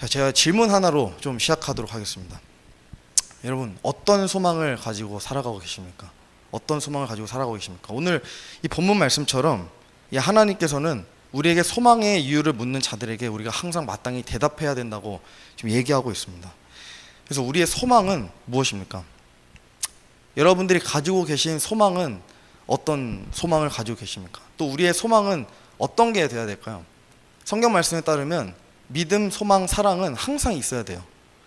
자, 제가 질문 하나로 좀 시작하도록 하겠습니다. 여러분, 어떤 소망을 가지고 살아가고 계십니까? 어떤 소망을 가지고 살아가고 계십니까? 오늘 이 본문 말씀처럼 이 하나님께서는 우리에게 소망의 이유를 묻는 자들에게 우리가 항상 마땅히 대답해야 된다고 지금 얘기하고 있습니다. 그래서 우리의 소망은 무엇입니까? 여러분들이 가지고 계신 소망은 어떤 소망을 가지고 계십니까? 또 우리의 소망은 어떤 게 돼야 될까요? 성경 말씀에 따르면 믿음, 소망, 사랑은 항상 있어야 돼요.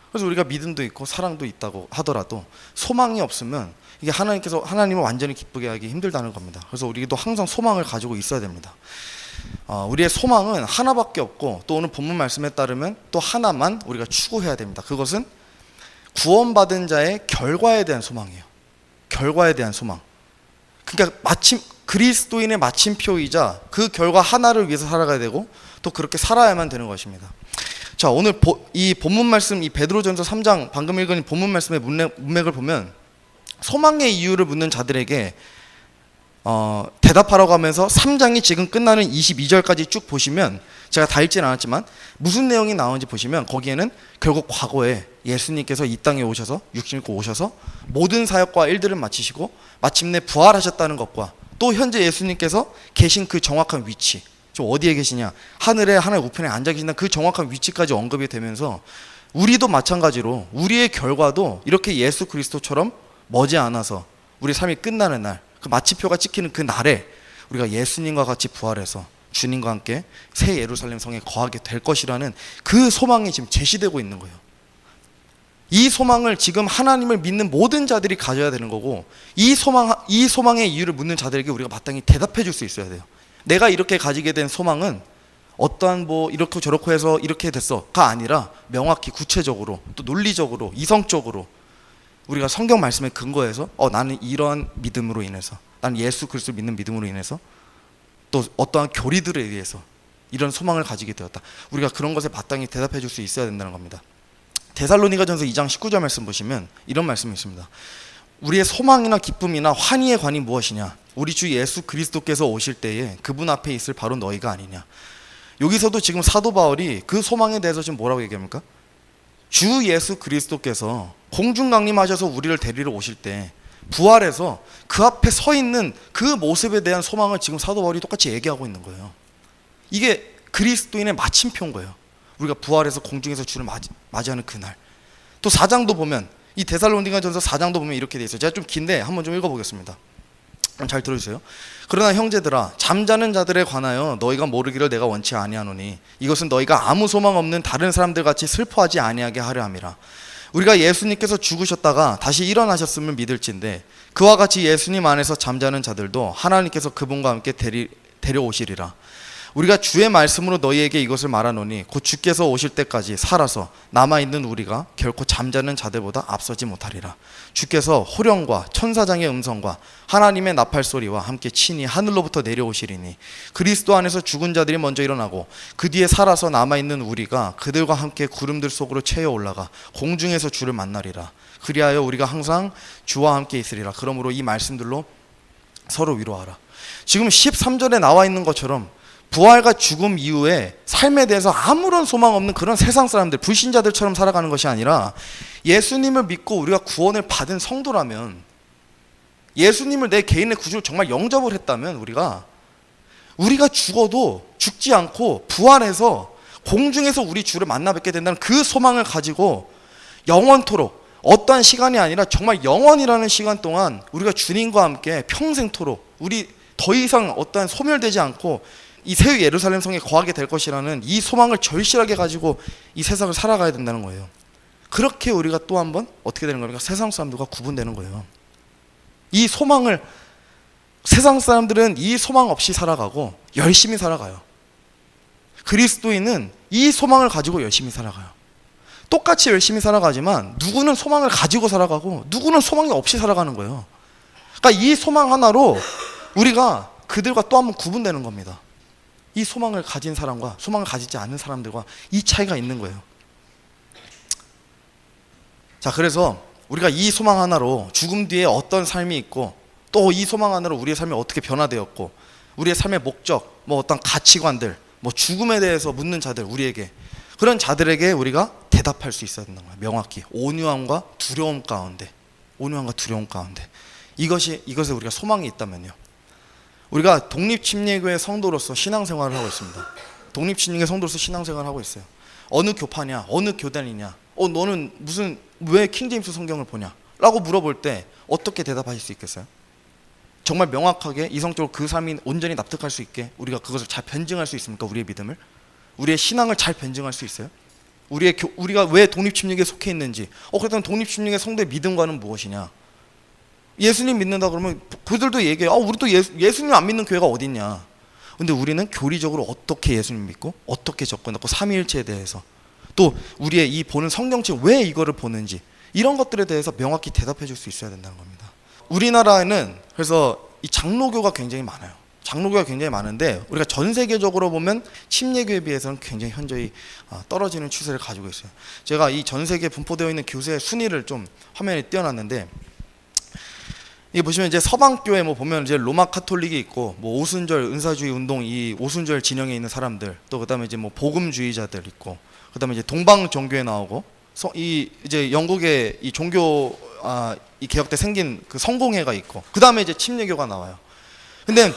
그래서 우리가 믿음도 있고 사랑도 있다고 하더라도 소망이 없으면 이게 하나님을 완전히 기쁘게 하기 힘들다는 겁니다. 그래서 우리도 항상 소망을 가지고 있어야 됩니다. 우리의 소망은 하나밖에 없고, 또 오늘 본문 말씀에 따르면 또 하나만 우리가 추구해야 됩니다. 그것은 구원받은 자의 결과에 대한 소망이에요. 결과에 대한 소망. 그러니까 마침 그리스도인의 마침표이자 그 결과 하나를 위해서 살아가야 되고, 또 그렇게 살아야만 되는 것입니다. 자, 오늘 이 본문 말씀, 이 베드로전서 3장 방금 읽은 이 본문 말씀의 문맥을 보면 소망의 이유를 묻는 자들에게 대답하라고 하면서 3장이 지금 끝나는 22절까지 쭉 보시면, 제가 다 읽지는 않았지만 무슨 내용이 나오는지 보시면 거기에는 결국 과거에 예수님께서 이 땅에 오셔서 육신 입고 오셔서 모든 사역과 일들을 마치시고 마침내 부활하셨다는 것과, 또 현재 예수님께서 계신 그 정확한 위치, 좀 어디에 계시냐, 하늘 우편에 앉아 계신다는 그 정확한 위치까지 언급이 되면서 우리도 마찬가지로 우리의 결과도 이렇게 예수 그리스도처럼 머지않아서 우리 삶이 끝나는 날, 그 마침표가 찍히는 그 날에 우리가 예수님과 같이 부활해서 주님과 함께 새 예루살렘 성에 거하게 될 것이라는 그 소망이 지금 제시되고 있는 거예요. 이 소망을 지금 하나님을 믿는 모든 자들이 가져야 되는 거고, 이 소망의 이유를 묻는 자들에게 우리가 마땅히 대답해 줄 수 있어야 돼요. 내가 이렇게 가지게 된 소망은 어떠한 이렇고 저렇고 해서 이렇게 됐어가 아니라 명확히 구체적으로, 또 논리적으로, 이성적으로 우리가 성경 말씀에 근거해서 나는 이러한 믿음으로 인해서, 나는 예수 그리스도 믿는 믿음으로 인해서, 또 어떠한 교리들에 의해서 이런 소망을 가지게 되었다. 우리가 그런 것에 마땅히 대답해 줄 수 있어야 된다는 겁니다. 데살로니가전서 2장 19절 말씀 보시면 이런 말씀이 있습니다. 우리의 소망이나 기쁨이나 환희의 관이 무엇이냐? 우리 주 예수 그리스도께서 오실 때에 그분 앞에 있을 바로 너희가 아니냐. 여기서도 지금 사도 바울이 그 소망에 대해서 지금 뭐라고 얘기합니까? 주 예수 그리스도께서 공중 강림하셔서 우리를 데리러 오실 때 부활해서 그 앞에 서 있는 그 모습에 대한 소망을 지금 사도 바울이 똑같이 얘기하고 있는 거예요. 이게 그리스도인의 마침표인 거예요. 우리가 부활해서 공중에서 주를 맞이하는 그날. 또 4장도 보면, 이 데살로니가전서 4장도 보면 이렇게 돼 있어요. 제가 좀 긴데 한번 좀 읽어보겠습니다. 잘 들어주세요. 그러나 형제들아, 잠자는 자들에 관하여 너희가 모르기를 내가 원치 아니하노니 이것은 너희가 아무 소망 없는 다른 사람들 같이 슬퍼하지 아니하게 하려 함이라. 우리가 예수님께서 죽으셨다가 다시 일어나셨음을 믿을진데 그와 같이 예수님 안에서 잠자는 자들도 하나님께서 그분과 함께 데려오시리라. 우리가 주의 말씀으로 너희에게 이것을 말하노니 곧 주께서 오실 때까지 살아서 남아있는 우리가 결코 잠자는 자들보다 앞서지 못하리라. 주께서 호령과 천사장의 음성과 하나님의 나팔소리와 함께 친히 하늘로부터 내려오시리니 그리스도 안에서 죽은 자들이 먼저 일어나고 그 뒤에 살아서 남아있는 우리가 그들과 함께 구름들 속으로 채여 올라가 공중에서 주를 만나리라. 그리하여 우리가 항상 주와 함께 있으리라. 그러므로 이 말씀들로 서로 위로하라. 지금 13절에 나와 있는 것처럼 부활과 죽음 이후에 삶에 대해서 아무런 소망 없는 그런 세상 사람들, 불신자들처럼 살아가는 것이 아니라, 예수님을 믿고 우리가 구원을 받은 성도라면, 예수님을 내 개인의 구주로 정말 영접을 했다면, 우리가 죽어도 죽지 않고 부활해서 공중에서 우리 주를 만나 뵙게 된다는 그 소망을 가지고 영원토록, 어떠한 시간이 아니라 정말 영원이라는 시간 동안 우리가 주님과 함께 평생토록 우리 더 이상 어떠한 소멸되지 않고 이 새 예루살렘 성에 거하게 될 것이라는 이 소망을 절실하게 가지고 이 세상을 살아가야 된다는 거예요. 그렇게 우리가 또 한 번 어떻게 되는 겁니까? 세상 사람들과 구분되는 거예요. 이 소망을, 세상 사람들은 이 소망 없이 살아가고 열심히 살아가요. 그리스도인은 이 소망을 가지고 열심히 살아가요. 똑같이 열심히 살아가지만 누구는 소망을 가지고 살아가고 누구는 소망이 없이 살아가는 거예요. 그러니까 이 소망 하나로 우리가 그들과 또 한 번 구분되는 겁니다. 이 소망을 가진 사람과 소망을 가지지 않는 사람들과 이 차이가 있는 거예요. 자, 그래서 우리가 이 소망 하나로 죽음 뒤에 어떤 삶이 있고, 또 이 소망 하나로 우리의 삶이 어떻게 변화되었고, 우리의 삶의 목적, 어떤 가치관들, 죽음에 대해서 묻는 자들, 우리에게 그런 자들에게 우리가 대답할 수 있어야 된다는 거예요. 명확히 온유함과 두려움 가운데, 온유함과 두려움 가운데 이것에 우리가 소망이 있다면요. 우리가 독립침례교회 성도로서 신앙생활을 하고 있습니다. 독립침례교회 성도로서 신앙생활을 하고 있어요. 어느 교파냐, 어느 교단이냐, 너는 왜 킹제임스 성경을 보냐? 라고 물어볼 때 어떻게 대답하실 수 있겠어요? 정말 명확하게 이성적으로 그 삶이 온전히 납득할 수 있게 우리가 그것을 잘 변증할 수 있습니까? 우리의 믿음을, 우리의 신앙을 잘 변증할 수 있어요? 우리가 왜 독립침례교회에 속해 있는지, 그렇다면 독립침례교회 성도의 믿음과는 무엇이냐? 예수님 믿는다 그러면 그들도 얘기해요. 우리도 예수님 안 믿는 교회가 어딨냐? 근데 우리는 교리적으로 어떻게 예수님 믿고 어떻게 접근하고 삼위일체에 대해서, 또 우리의 이 보는 성경책 왜 이거를 보는지, 이런 것들에 대해서 명확히 대답해 줄 수 있어야 된다는 겁니다. 우리나라에는 그래서 이 장로교가 굉장히 많아요. 장로교가 굉장히 많은데 우리가 전 세계적으로 보면 침례교에 비해서는 굉장히 현저히 떨어지는 추세를 가지고 있어요. 제가 이 전 세계에 분포되어 있는 교세의 순위를 좀 화면에 띄워놨는데, 이게 보시면 이제 서방교회 보면 이제 로마 카톨릭이 있고, 오순절 은사주의 운동, 이 오순절 진영에 있는 사람들, 또 그다음에 이제 복음주의자들 있고, 그다음에 이제 동방 종교에 나오고, 이제 영국의 이 종교 이 개혁 때 생긴 그 성공회가 있고, 그다음에 이제 침례교가 나와요. 근데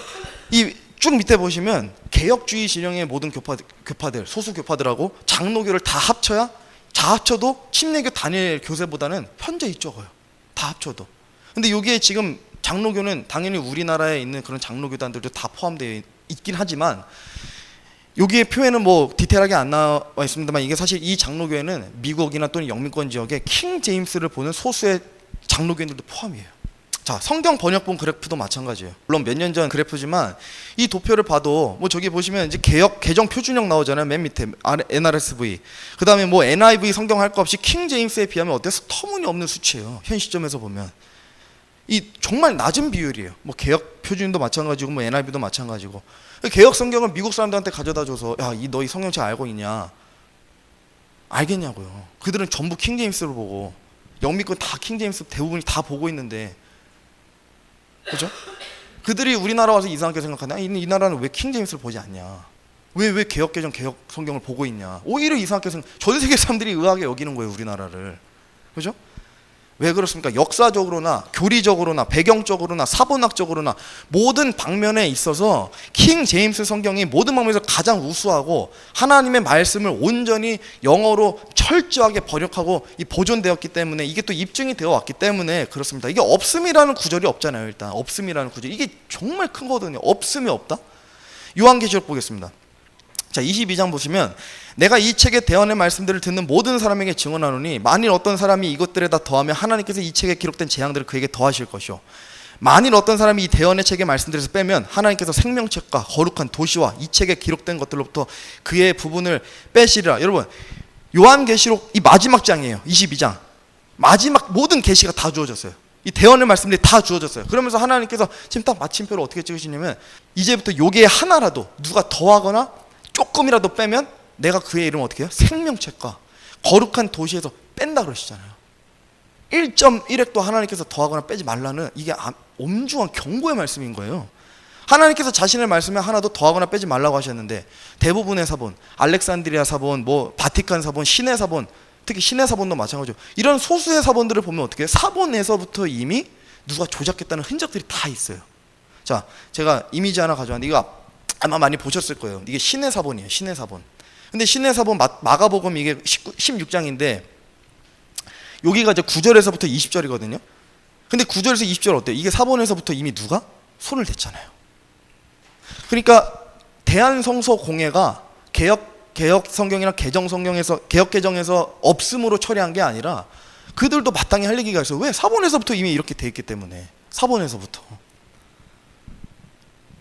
이 쭉 밑에 보시면 개혁주의 진영의 모든 교파들, 소수 교파들하고 장로교를 다 합쳐도 침례교 단일 교세보다는 현저히 적어요. 다 합쳐도. 근데 여기에 지금 장로교는 당연히 우리나라에 있는 그런 장로교단들도 다 포함되어 있긴 하지만, 여기에 표에는 디테일하게 안 나와 있습니다만, 이게 사실 이 장로교회는 미국이나 또는 영미권 지역에 킹 제임스를 보는 소수의 장로교인들도 포함이에요. 자, 성경 번역본 그래프도 마찬가지예요. 물론 몇 년 전 그래프지만 이 도표를 봐도 저기 보시면 이제 개정 표준형 나오잖아요. 맨 밑에 NRSV. 그다음에 NIV 성경 할 거 없이 킹 제임스에 비하면 어때요? 터무니없는 수치예요. 현 시점에서 보면. 이 정말 낮은 비율이에요. 개혁 표준도 마찬가지고 NIV도 마찬가지고. 개혁 성경을 미국 사람들한테 가져다 줘서 너희 성경책 알고 있냐? 알겠냐고요. 그들은 전부 킹 제임스를 보고, 영미권 다 킹 제임스 대부분이 다 보고 있는데, 그죠? 그들이 우리나라 와서 이상하게 생각하냐? 이 나라는 왜 킹 제임스를 보지 않냐? 왜 개혁 성경을 보고 있냐? 오히려 이상하게 전 세계 사람들이 의아하게 여기는 거예요, 우리나라를. 그죠? 왜 그렇습니까? 역사적으로나 교리적으로나 배경적으로나 사본학적으로나 모든 방면에 있어서 킹 제임스 성경이 모든 방면에서 가장 우수하고, 하나님의 말씀을 온전히 영어로 철저하게 번역하고 보존되었기 때문에, 이게 또 입증이 되어 왔기 때문에 그렇습니다. 이게 없음이라는 구절이 없잖아요. 일단 없음이라는 구절, 이게 정말 큰 거거든요. 없음이 없다? 요한계시록 보겠습니다. 자, 22장 보시면, 내가 이 책의 대언의 말씀들을 듣는 모든 사람에게 증언하노니, 만일 어떤 사람이 이것들에다 더하면 하나님께서 이 책에 기록된 재앙들을 그에게 더하실 것이요, 만일 어떤 사람이 이 대언의 책의 말씀들에서 빼면 하나님께서 생명책과 거룩한 도시와 이 책에 기록된 것들로부터 그의 부분을 빼시리라. 여러분, 요한계시록 이 마지막 장이에요. 22장 마지막 모든 계시가 다 주어졌어요. 이 대언의 말씀들이 다 주어졌어요. 그러면서 하나님께서 지금 딱 마침표를 어떻게 찍으시냐면, 이제부터 요게 하나라도 누가 더하거나 조금이라도 빼면 내가 그의 이름을 어떻게 해요? 생명책과 거룩한 도시에서 뺀다 그러시잖아요. 1.1획도 하나님께서 더하거나 빼지 말라는, 이게 엄중한 경고의 말씀인 거예요. 하나님께서 자신의 말씀에 하나도 더하거나 빼지 말라고 하셨는데, 대부분의 사본, 알렉산드리아 사본, 바티칸 사본, 신의 사본, 특히 신의 사본도 마찬가지죠. 이런 소수의 사본들을 보면 어떻게 해요? 사본에서부터 이미 누가 조작했다는 흔적들이 다 있어요. 자, 제가 이미지 하나 가져왔는데, 이거 아마 많이 보셨을 거예요. 이게 신의 사본이에요. 신의 사본. 근데 신의 사본 마가복음 이게 16장인데 여기가 이제 9절에서부터 20절이거든요. 근데 9절에서 20절 어때요? 이게 사본에서부터 이미 누가 손을 댔잖아요. 그러니까 대한성서 공회가 개혁 성경이나 개정 성경에서 개혁 개정에서 없음으로 처리한 게 아니라 그들도 마땅히 할 얘기가 있어요. 왜? 사본에서부터 이미 이렇게 돼 있기 때문에. 사본에서부터.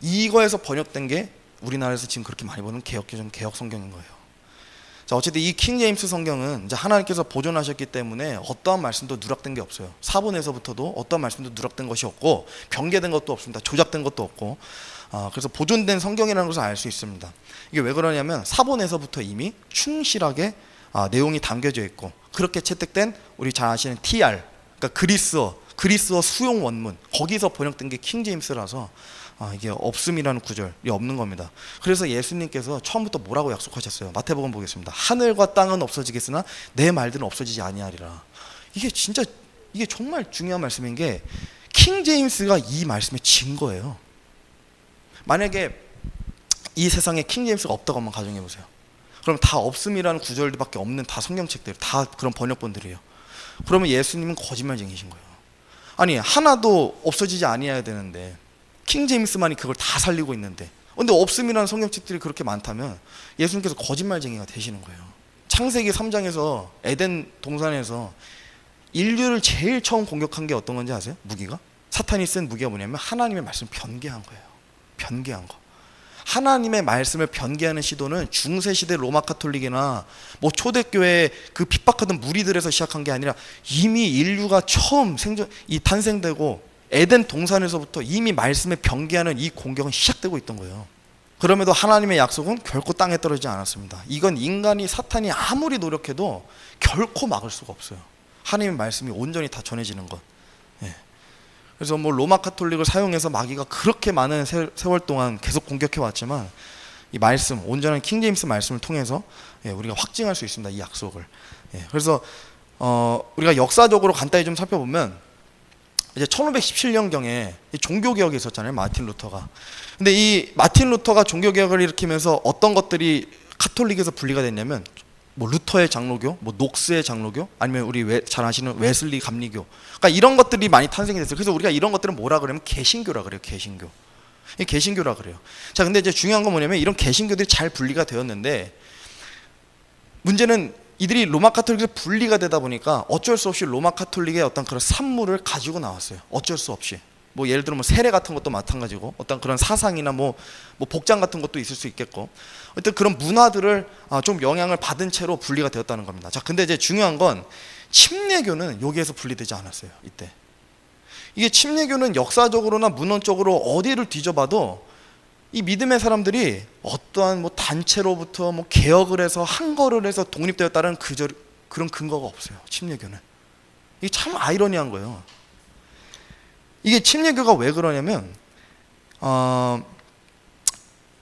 이거에서 번역된 게 우리나라에서 지금 그렇게 많이 보는 개혁 성경인 거예요. 자, 어쨌든 이 킹 제임스 성경은 이제 하나님께서 보존하셨기 때문에 어떠한 말씀도 누락된 게 없어요. 사본에서부터도 어떠한 말씀도 누락된 것이 없고, 변개된 것도 없습니다. 조작된 것도 없고, 그래서 보존된 성경이라는 것을 알 수 있습니다. 이게 왜 그러냐면, 사본에서부터 이미 충실하게 내용이 담겨져 있고, 그렇게 채택된 우리 잘 아시는 TR, 그러니까 그리스어 수용 원문, 거기서 번역된 게 킹 제임스라서 이게 없음이라는 구절이 없는 겁니다. 그래서 예수님께서 처음부터 뭐라고 약속하셨어요? 마태복음 보겠습니다. 하늘과 땅은 없어지겠으나 내 말들은 없어지지 아니하리라. 이게 진짜 이게 정말 중요한 말씀인 게 킹 제임스가 이 말씀에 진 거예요. 만약에 이 세상에 킹 제임스가 없다고 한번 가정해 보세요. 그럼 다 없음이라는 구절들밖에 없는 다 성경책들, 다 그런 번역본들이에요. 그러면 예수님은 거짓말쟁이신 거예요. 아니 하나도 없어지지 아니해야 되는데 킹 제임스만이 그걸 다 살리고 있는데, 근데 없음이라는 성경책들이 그렇게 많다면 예수님께서 거짓말쟁이가 되시는 거예요. 창세기 3장에서 에덴 동산에서 인류를 제일 처음 공격한 게 어떤 건지 아세요? 무기가? 사탄이 쓴 무기가 뭐냐면 하나님의 말씀을 변개한 거예요. 변개한 거. 하나님의 말씀을 변개하는 시도는 중세시대 로마 카톨릭이나 뭐 초대교회 그 핍박하던 무리들에서 시작한 게 아니라 이미 인류가 처음 탄생되고 에덴 동산에서부터 이미 말씀을 변개하는 이 공격은 시작되고 있던 거예요. 그럼에도 하나님의 약속은 결코 땅에 떨어지지 않았습니다. 이건 인간이 사탄이 아무리 노력해도 결코 막을 수가 없어요. 하나님의 말씀이 온전히 다 전해지는 것. 그래서 뭐 로마 카톨릭을 사용해서 마귀가 그렇게 많은 세월 동안 계속 공격해 왔지만 이 말씀, 온전한 킹 제임스 말씀을 통해서 우리가 확증할 수 있습니다. 이 약속을. 그래서 우리가 역사적으로 간단히 좀 살펴보면 이제 1517년경에 종교개혁이 있었잖아요. 마틴 루터가. 근데 이 마틴 루터가 종교개혁을 일으키면서 어떤 것들이 카톨릭에서 분리가 됐냐면 뭐 루터의 장로교, 뭐 녹스의 장로교, 아니면 우리 잘 아시는 웨슬리 감리교. 그러니까 이런 것들이 많이 탄생이 됐어요. 그래서 우리가 이런 것들은 뭐라 그러면 개신교라 그래요. 개신교. 이 개신교라 그래요. 자, 근데 이제 중요한 건 뭐냐면 이런 개신교들이 잘 분리가 되었는데 문제는 이들이 로마 카톨릭에서 분리가 되다 보니까 어쩔 수 없이 로마 카톨릭의 어떤 그런 산물을 가지고 나왔어요. 어쩔 수 없이. 뭐 예를 들어 뭐 세례 같은 것도 마찬가지고 어떤 그런 사상이나 뭐 복장 같은 것도 있을 수 있겠고, 어떤 그런 문화들을 좀 영향을 받은 채로 분리가 되었다는 겁니다. 자, 근데 이제 중요한 건 침례교는 여기에서 분리되지 않았어요. 이때 이게 침례교는 역사적으로나 문헌적으로 어디를 뒤져봐도 이 믿음의 사람들이 어떠한 뭐 단체로부터 뭐 개혁을 해서 한거를 해서 독립되었다는 그런 근거가 없어요. 침례교는. 이게 참 아이러니한 거예요. 이게 침례교가 왜 그러냐면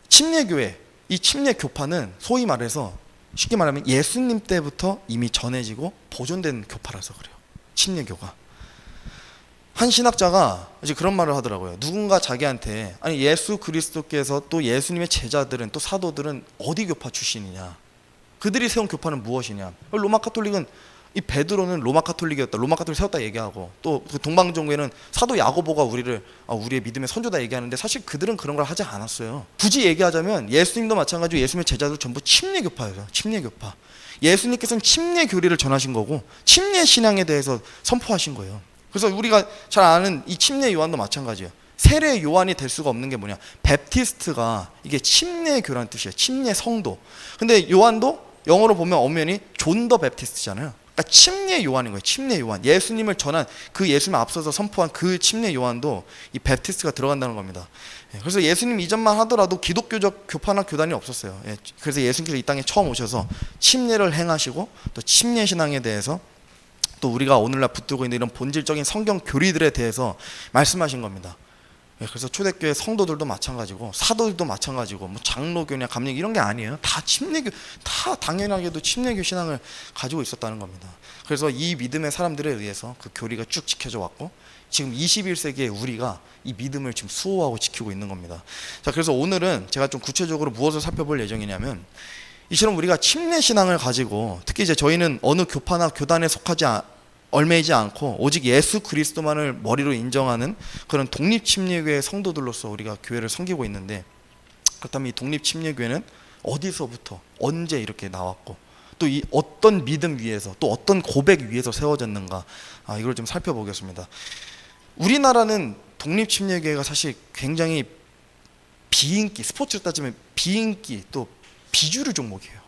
침례교회, 이 침례교파는 소위 말해서 쉽게 말하면 예수님 때부터 이미 전해지고 보존된 교파라서 그래요. 침례교가. 한 신학자가 이제 그런 말을 하더라고요. 누군가 자기한테 아니 예수 그리스도께서 또 예수님의 제자들은 또 사도들은 어디 교파 출신이냐, 그들이 세운 교파는 무엇이냐. 로마 카톨릭은 이 베드로는 로마 카톨릭이었다, 로마 카톨릭 세웠다 얘기하고, 또 그 동방종교회는 사도 야고보가 우리의 믿음의 선조다 얘기하는데 사실 그들은 그런 걸 하지 않았어요. 굳이 얘기하자면 예수님도 마찬가지로 예수님의 제자들 전부 침례교파예요. 침례교파. 예수님께서는 침례 교리를 전하신 거고 침례 신앙에 대해서 선포하신 거예요. 그래서 우리가 잘 아는 이 침례 요한도 마찬가지예요. 세례 요한이 될 수가 없는 게 뭐냐, 베프티스트가 이게 침례교라는 뜻이에요. 침례 성도. 근데 요한도 영어로 보면 엄연히 존 더 베프티스트잖아요. 그러니까 침례 요한인 거예요. 침례 요한. 예수님을 전한 그 예수님 앞서서 선포한 그 침례 요한도 이 베프티스트가 들어간다는 겁니다. 그래서 예수님 이전만 하더라도 기독교적 교파나 교단이 없었어요. 그래서 예수님께서 이 땅에 처음 오셔서 침례를 행하시고 또 침례 신앙에 대해서 또 우리가 오늘날 붙들고 있는 이런 본질적인 성경 교리들에 대해서 말씀하신 겁니다. 그래서 초대교회 성도들도 마찬가지고 사도들도 마찬가지고 뭐 장로교냐 감리교 이런 게 아니에요. 다 침례교, 다 당연하게도 침례교 신앙을 가지고 있었다는 겁니다. 그래서 이 믿음의 사람들에 의해서 그 교리가 쭉 지켜져 왔고 지금 21세기에 우리가 이 믿음을 지금 수호하고 지키고 있는 겁니다. 자, 그래서 오늘은 제가 좀 구체적으로 무엇을 살펴볼 예정이냐면, 이처럼 우리가 침례 신앙을 가지고 특히 이제 저희는 어느 교파나 교단에 속하지 얼매이지 않고 오직 예수 그리스도만을 머리로 인정하는 그런 독립침례교회 성도들로서 우리가 교회를 섬기고 있는데, 그렇다면 이 독립침례교회는 어디서부터 언제 이렇게 나왔고 또 이 어떤 믿음 위에서 또 어떤 고백 위에서 세워졌는가, 이걸 좀 살펴보겠습니다. 우리나라는 독립침례교회가 사실 굉장히 비인기, 스포츠로 따지면 비인기 또 비주류 종목이에요.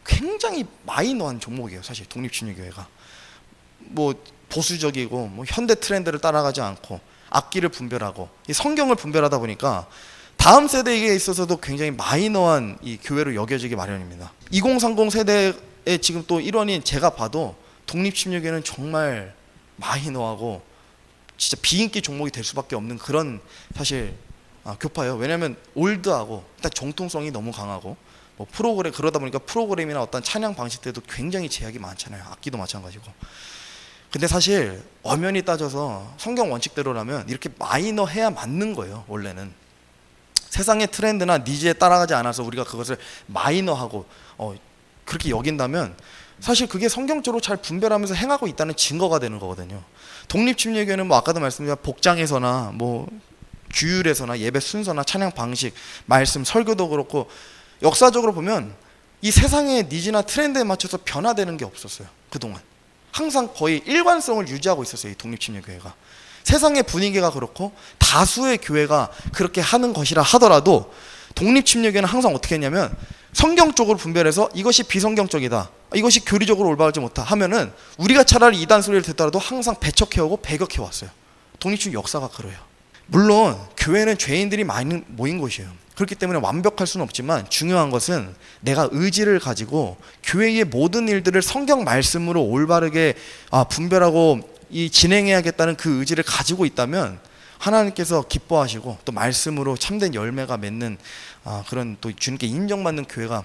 굉장히 마이너한 종목이에요. 사실 독립침례교회가 뭐 보수적이고 뭐 현대 트렌드를 따라가지 않고 악기를 분별하고 이 성경을 분별하다 보니까 다음 세대에 있어서도 굉장히 마이너한 이 교회로 여겨지기 마련입니다. 2030 세대의 지금 또 일원인 제가 봐도 독립침례교회는 정말 마이너하고 진짜 비인기 종목이 될 수밖에 없는 그런 사실 교파예요. 왜냐하면 올드하고 일단 정통성이 너무 강하고 뭐 프로그램 그러다 보니까 프로그램이나 어떤 찬양 방식들도 굉장히 제약이 많잖아요. 악기도 마찬가지고. 근데 사실 엄연히 따져서 성경 원칙대로라면 이렇게 마이너 해야 맞는 거예요. 원래는 세상의 트렌드나 니즈에 따라가지 않아서 우리가 그것을 마이너하고 그렇게 여긴다면 사실 그게 성경적으로 잘 분별하면서 행하고 있다는 증거가 되는 거거든요. 독립침례교회는 뭐 아까도 말씀드린 복장에서나 뭐 규율에서나 예배 순서나 찬양 방식, 말씀, 설교도 그렇고 역사적으로 보면 이 세상의 니즈나 트렌드에 맞춰서 변화되는 게 없었어요. 그동안 항상 거의 일관성을 유지하고 있었어요. 이 독립침례교회가 세상의 분위기가 그렇고 다수의 교회가 그렇게 하는 것이라 하더라도 독립침례교회는 항상 어떻게 했냐면 성경적으로 분별해서 이것이 비성경적이다, 이것이 교리적으로 올바르지 못하 하면은 우리가 차라리 이단 소리를 듣더라도 항상 배척해오고 배격해왔어요. 독립침례 역사가 그래요. 물론 교회는 죄인들이 많이 모인 곳이에요. 그렇기 때문에 완벽할 수는 없지만 중요한 것은 내가 의지를 가지고 교회의 모든 일들을 성경 말씀으로 올바르게 분별하고 진행해야겠다는 그 의지를 가지고 있다면 하나님께서 기뻐하시고 또 말씀으로 참된 열매가 맺는 그런 또 주님께 인정받는 교회가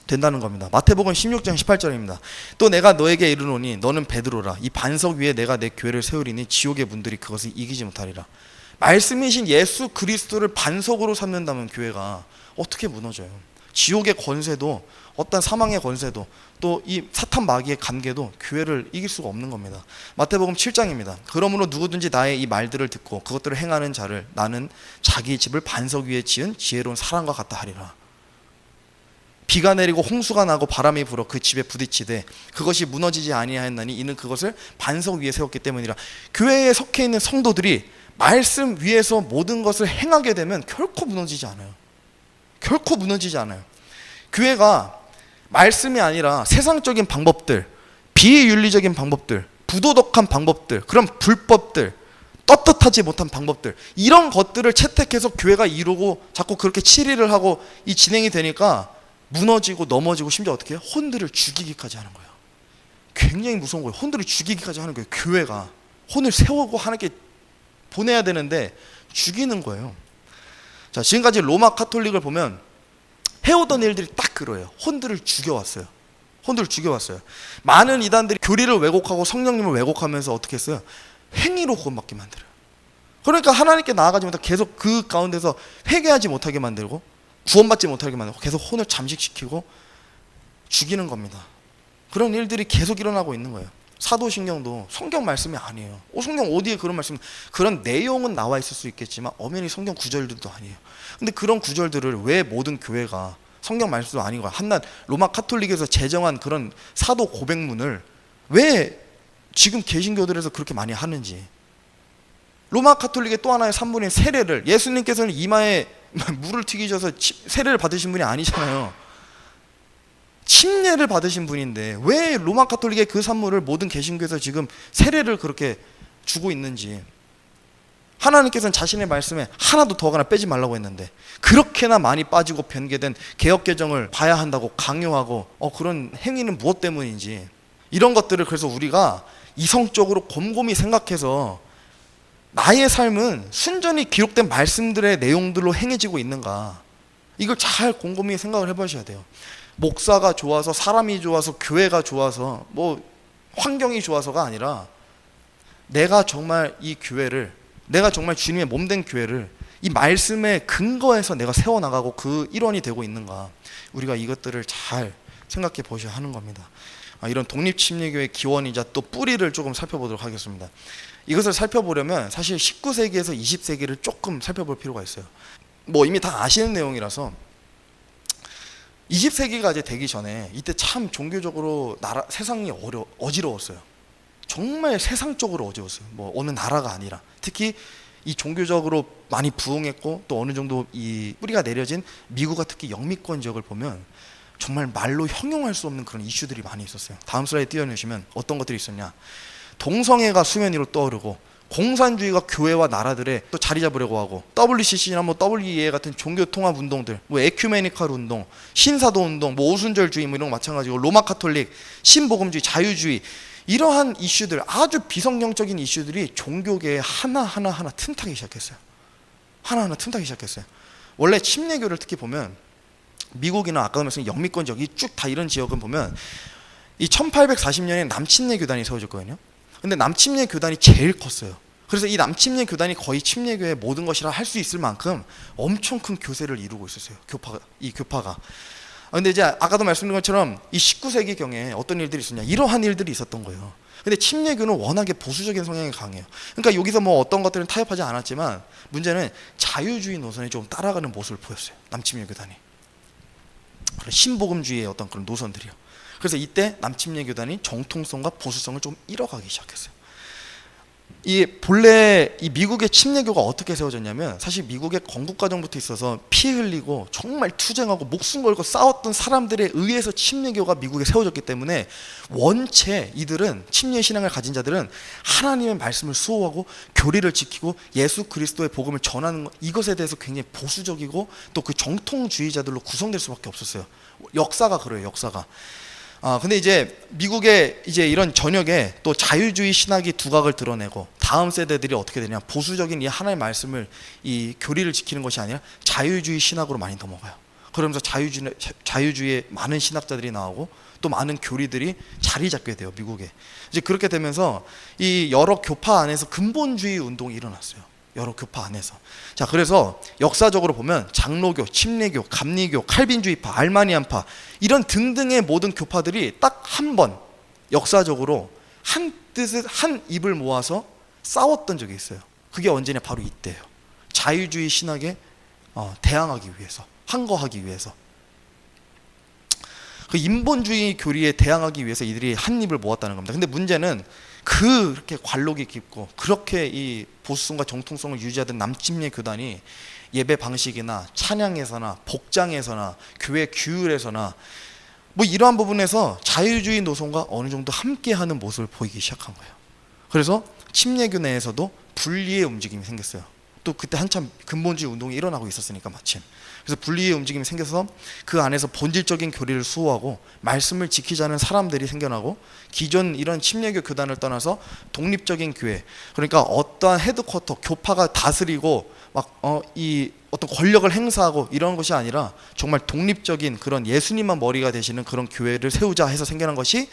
된다는 겁니다. 마태복음 16장 18절입니다. 또 내가 너에게 이르노니 너는 베드로라. 이 반석 위에 내가 내 교회를 세우리니 지옥의 문들이 그것을 이기지 못하리라. 말씀이신 예수 그리스도를 반석으로 삼는다면 교회가 어떻게 무너져요? 지옥의 권세도 어떤 사망의 권세도 또 이 사탄 마귀의 관계도 교회를 이길 수가 없는 겁니다. 마태복음 7장입니다. 그러므로 누구든지 나의 이 말들을 듣고 그것들을 행하는 자를 나는 자기 집을 반석 위에 지은 지혜로운 사람과 같다 하리라. 비가 내리고 홍수가 나고 바람이 불어 그 집에 부딪히되 그것이 무너지지 아니하였나니 이는 그것을 반석 위에 세웠기 때문이라. 교회에 속해 있는 성도들이 말씀 위에서 모든 것을 행하게 되면 결코 무너지지 않아요. 결코 무너지지 않아요. 교회가 말씀이 아니라 세상적인 방법들, 비윤리적인 방법들, 부도덕한 방법들, 그런 불법들, 떳떳하지 못한 방법들, 이런 것들을 채택해서 교회가 이루고 자꾸 그렇게 치리를 하고 이 진행이 되니까 무너지고 넘어지고 심지어 어떻게 해요? 혼들을 죽이기까지 하는 거예요. 굉장히 무서운 거예요. 혼들을 죽이기까지 하는 거예요. 교회가 혼을 세우고 하나님께 보내야 되는데 죽이는 거예요. 자, 지금까지 로마 카톨릭을 보면 해오던 일들이 딱 그거예요. 혼들을 죽여왔어요. 혼들을 죽여왔어요. 많은 이단들이 교리를 왜곡하고 성령님을 왜곡하면서 어떻게 했어요? 행위로 구원받게 만들어요. 그러니까 하나님께 나아가지 못하고 계속 그 가운데서 회개하지 못하게 만들고 구원받지 못하게 만들고 계속 혼을 잠식시키고 죽이는 겁니다. 그런 일들이 계속 일어나고 있는 거예요. 사도신경도 성경 말씀이 아니에요. 성경 어디에 그런 말씀, 그런 내용은 나와 있을 수 있겠지만 엄연히 성경 구절들도 아니에요. 근데 그런 구절들을 왜 모든 교회가 성경 말씀도 아닌 거야. 한낱 로마 카톨릭에서 제정한 그런 사도 고백문을 왜 지금 개신교들에서 그렇게 많이 하는지. 로마 카톨릭의 또 하나의 산물인 세례를, 예수님께서는 이마에 물을 튀기셔서 세례를 받으신 분이 아니잖아요. 침례를 받으신 분인데 왜 로마 카톨릭의 그 산물을 모든 개신교에서 지금 세례를 그렇게 주고 있는지. 하나님께서는 자신의 말씀에 하나도 더하거나 빼지 말라고 했는데 그렇게나 많이 빠지고 변개된 개혁개정을 봐야 한다고 강요하고 그런 행위는 무엇 때문인지, 이런 것들을 그래서 우리가 이성적으로 곰곰이 생각해서 나의 삶은 순전히 기록된 말씀들의 내용들로 행해지고 있는가, 이걸 잘 곰곰이 생각을 해보셔야 돼요. 목사가 좋아서, 사람이 좋아서, 교회가 좋아서, 뭐 환경이 좋아서가 아니라 내가 정말 이 교회를, 내가 정말 주님의 몸된 교회를 이 말씀의 근거에서 내가 세워나가고 그 일원이 되고 있는가, 우리가 이것들을 잘 생각해 보셔야 하는 겁니다. 이런 독립침례교의 기원이자 또 뿌리를 조금 살펴보도록 하겠습니다. 이것을 살펴보려면 사실 19세기에서 20세기를 조금 살펴볼 필요가 있어요. 뭐 이미 다 아시는 내용이라서 20세기가 이제 되기 전에 이때 참 종교적으로 세상이 어지러웠어요. 정말 세상적으로 어지러웠어요. 뭐 어느 나라가 아니라. 특히 이 종교적으로 많이 부흥했고 또 어느 정도 이 뿌리가 내려진 미국과 특히 영미권 지역을 보면 정말 말로 형용할 수 없는 그런 이슈들이 많이 있었어요. 다음 슬라이드 띄워주시면 어떤 것들이 있었냐. 동성애가 수면 위로 떠오르고, 공산주의가 교회와 나라들에 또 자리 잡으려고 하고, WCC나 뭐 WEA 같은 종교 통합 운동들, 뭐 에큐메니컬 운동, 신사도 운동, 뭐 오순절주의 뭐 이런 거 마찬가지고, 로마 카톨릭, 신복음주의, 자유주의, 이러한 이슈들, 아주 비성경적인 이슈들이 종교계에 하나 틈타기 시작했어요. 하나하나 틈타기 시작했어요. 원래 침례교를 특히 보면 미국이나 아까 말씀드린 영미권 지역, 쭉 다 이런 지역은 보면 이 1840년에 남침례 교단이 세워졌거든요. 근데 남침례 교단이 제일 컸어요. 그래서 이 남침례 교단이 거의 침례교의 모든 것이라 할 수 있을 만큼 엄청 큰 교세를 이루고 있었어요. 이 교파가. 근데 이제 아까도 말씀드린 것처럼 이 19세기 경에 어떤 일들이 있었냐, 이러한 일들이 있었던 거예요. 근데 침례교는 워낙에 보수적인 성향이 강해요. 그러니까 여기서 뭐 어떤 것들은 타협하지 않았지만 문제는 자유주의 노선에 좀 따라가는 모습을 보였어요. 남침례 교단이. 신복음주의의 어떤 그런 노선들이요. 그래서 이때 남침례 교단이 정통성과 보수성을 좀 잃어가기 시작했어요. 이 본래 이 미국의 침례교가 어떻게 세워졌냐면, 사실 미국의 건국 과정부터 있어서 피 흘리고 정말 투쟁하고 목숨 걸고 싸웠던 사람들에 의해서 침례교가 미국에 세워졌기 때문에 원체 이들은, 침례 신앙을 가진 자들은 하나님의 말씀을 수호하고 교리를 지키고 예수 그리스도의 복음을 전하는 것, 이것에 대해서 굉장히 보수적이고 또 그 정통주의자들로 구성될 수밖에 없었어요. 역사가 그래요. 역사가. 근데 이제 미국의 이제 이런 전역에 또 자유주의 신학이 두각을 드러내고, 다음 세대들이 어떻게 되냐, 보수적인 이 하나님의 말씀을, 이 교리를 지키는 것이 아니라 자유주의 신학으로 많이 넘어가요. 그러면서 자유주의의 많은 신학자들이 나오고 또 많은 교리들이 자리 잡게 돼요, 미국에. 이제 그렇게 되면서 이 여러 교파 안에서 근본주의 운동이 일어났어요. 여러 교파 안에서. 자, 그래서 역사적으로 보면 장로교, 침례교, 감리교, 칼빈주의파, 알마니안파, 이런 등등의 모든 교파들이 딱 한 번 역사적으로 한 뜻을, 한 입을 모아서 싸웠던 적이 있어요. 그게 언제냐, 바로 이때예요. 자유주의 신학에 대항하기 위해서, 항거하기 위해서, 그 인본주의 교리에 대항하기 위해서 이들이 한 입을 모았다는 겁니다. 근데 문제는 그렇게 관록이 깊고 그렇게 이 보수성과 정통성을 유지하던 남침례 교단이 예배 방식이나 찬양에서나 복장에서나 교회 규율에서나 뭐 이러한 부분에서 자유주의 노선과 어느 정도 함께하는 모습을 보이기 시작한 거예요. 그래서 침례교 내에서도 분리의 움직임이 생겼어요. 또 그때 한참 근본주의 운동이 일어나고 있었으니까 마침. 그래서 분리의 움직임이 생겨서 그 안에서 본질적인 교리를 수호하고 말씀을 지키자는 사람들이 생겨나고, 기존 이런 침례교 교단을 떠나서 독립적인 교회, 그러니까 어떠한 헤드쿼터, 교파가 다스리고 막 이 어떤 권력을 행사하고 이런 것이 아니라 정말 독립적인 그런 예수님만 머리가 되시는 그런 교회를 세우자 해서 생겨난 것이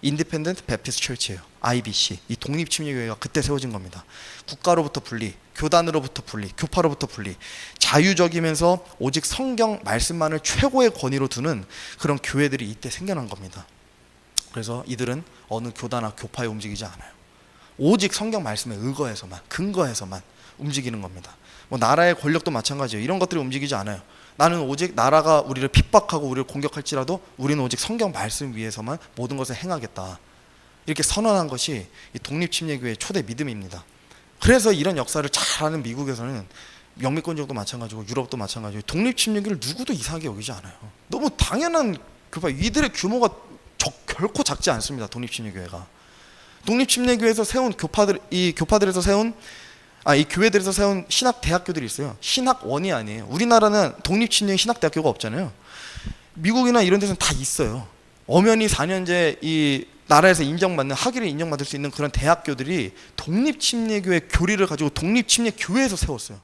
인디펜던트 베프티스트 처치예요. IBC. 이 독립 침례교회가 그때 세워진 겁니다. 국가로부터 분리, 교단으로부터 분리, 교파로부터 분리, 자유적이면서 오직 성경 말씀만을 최고의 권위로 두는 그런 교회들이 이때 생겨난 겁니다. 그래서 이들은 어느 교단이나 교파에 움직이지 않아요. 오직 성경 말씀에 의거해서만, 근거해서만 움직이는 겁니다. 뭐 나라의 권력도 마찬가지예요. 이런 것들이 움직이지 않아요. 나는 오직 나라가 우리를 핍박하고 우리를 공격할지라도 우리는 오직 성경 말씀 위에서만 모든 것을 행하겠다, 이렇게 선언한 것이 이 독립침례교회의 초대 믿음입니다. 그래서 이런 역사를 잘 아는 미국에서는 영미권 지역도 마찬가지고 유럽도 마찬가지고 독립침례교를 누구도 이상하게 여기지 않아요. 너무 당연한 교파, 이들의 규모가 결코 작지 않습니다. 독립침례교회가. 독립침례교회에서 세운 교파들, 이 교파들에서 세운 이 교회들에서 세운 신학 대학교들이 있어요. 신학원이 아니에요. 우리나라는 독립침례 신학 대학교가 없잖아요. 미국이나 이런 데서는 다 있어요. 엄연히 4년제 이 나라에서 인정받는, 학위를 인정받을 수 있는 그런 대학교들이 독립침례교회 교리를 가지고 독립침례교회에서 세웠어요.